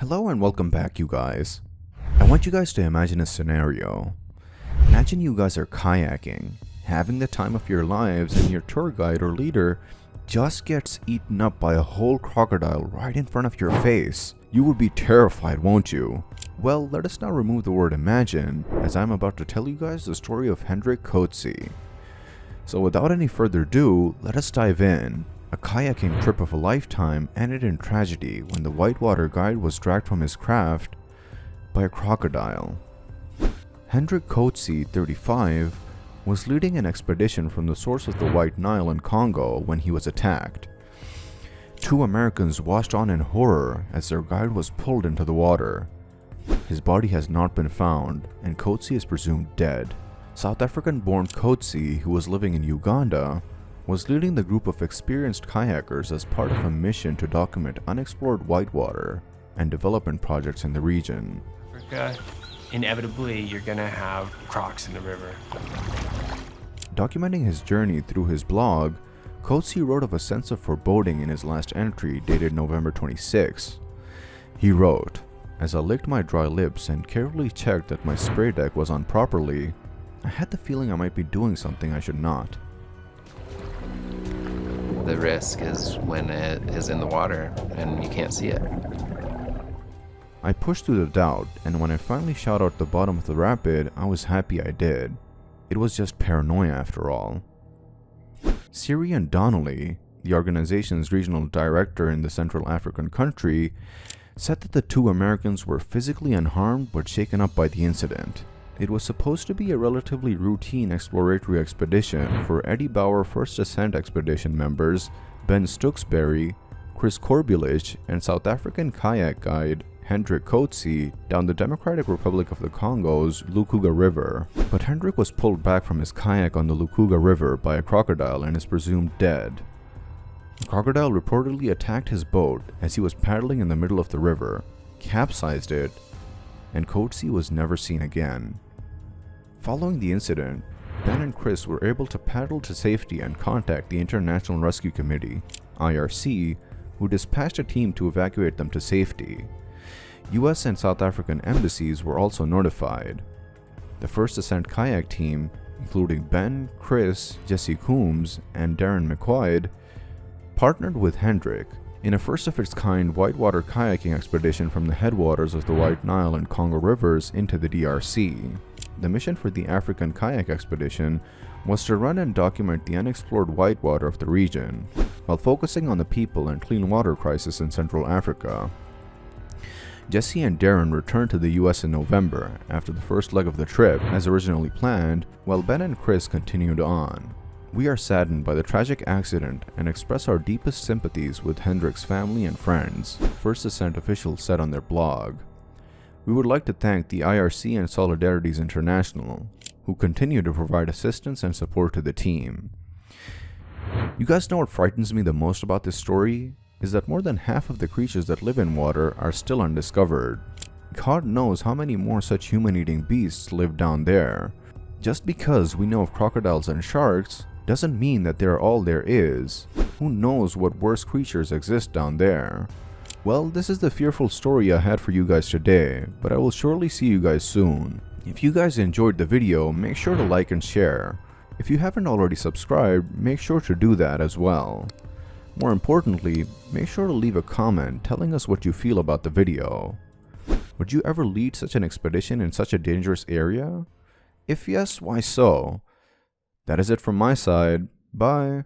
Hello and welcome back, you guys. I want you guys to imagine a scenario. Imagine you guys are kayaking, having the time of your lives, and your tour guide or leader just gets eaten up by a whole crocodile right in front of your face. You would be terrified, won't you? Well, let us now remove the word imagine, as I'm about to tell you guys the story of Hendrik Coetzee. So without any further ado, let us dive in. A kayaking trip of a lifetime ended in tragedy when the whitewater guide was dragged from his craft by a crocodile. Hendrik Coetzee, 35, was leading an expedition from the source of the White Nile and Congo when he was attacked. Two Americans watched on in horror as their guide was pulled into the water. His body has not been found, and Coetzee is presumed dead. South African-born Coetzee, who was living in Uganda, was leading the group of experienced kayakers as part of a mission to document unexplored whitewater and development projects in the region. Africa, inevitably you're gonna have crocs in the river. Documenting his journey through his blog, Coetzee wrote of a sense of foreboding in his last entry dated November 26. He wrote, "As I licked my dry lips and carefully checked that my spray deck was on properly, I had the feeling I might be doing something I should not. The risk is when it is in the water and you can't see it. I pushed through the doubt, and when I finally shot out the bottom of the rapid, I was happy I did. It was just paranoia after all." Syrian Donnelly, the organization's regional director in the Central African country, said that the two Americans were physically unharmed but shaken up by the incident. It was supposed to be a relatively routine exploratory expedition for Eddie Bauer First Ascent Expedition members Ben Stooksbury, Chris Corbulich, and South African kayak guide Hendrik Coetzee down the Democratic Republic of the Congo's Lukuga River. But Hendrik was pulled back from his kayak on the Lukuga River by a crocodile and is presumed dead. The crocodile reportedly attacked his boat as he was paddling in the middle of the river, capsized it, and Coetzee was never seen again. Following the incident, Ben and Chris were able to paddle to safety and contact the International Rescue Committee, IRC, who dispatched a team to evacuate them to safety. US and South African embassies were also notified. The First Ascent kayak team, including Ben, Chris, Jesse Coombs, and Darren McQuaid, partnered with Hendrik in a first-of-its-kind whitewater kayaking expedition from the headwaters of the White Nile and Congo rivers into the DRC. The mission for the African kayak expedition was to run and document the unexplored whitewater of the region, while focusing on the people and clean water crisis in Central Africa. Jesse and Darren returned to the US in November after the first leg of the trip, as originally planned, while Ben and Chris continued on. We are saddened by the tragic accident and express our deepest sympathies with Hendrik's family and friends, First Ascent officials said on their blog. We would like to thank the IRC and Solidarities International, who continue to provide assistance and support to the team. You guys know what frightens me the most about this story? Is that more than half of the creatures that live in water are still undiscovered. God knows how many more such human-eating beasts live down there. Just because we know of crocodiles and sharks doesn't mean that they're all there is. Who knows what worse creatures exist down there? Well, this is the fearful story I had for you guys today, but I will surely see you guys soon. If you guys enjoyed the video, make sure to like and share. If you haven't already subscribed, make sure to do that as well. More importantly, make sure to leave a comment telling us what you feel about the video. Would you ever lead such an expedition in such a dangerous area? If yes, why so? That is it from my side. Bye.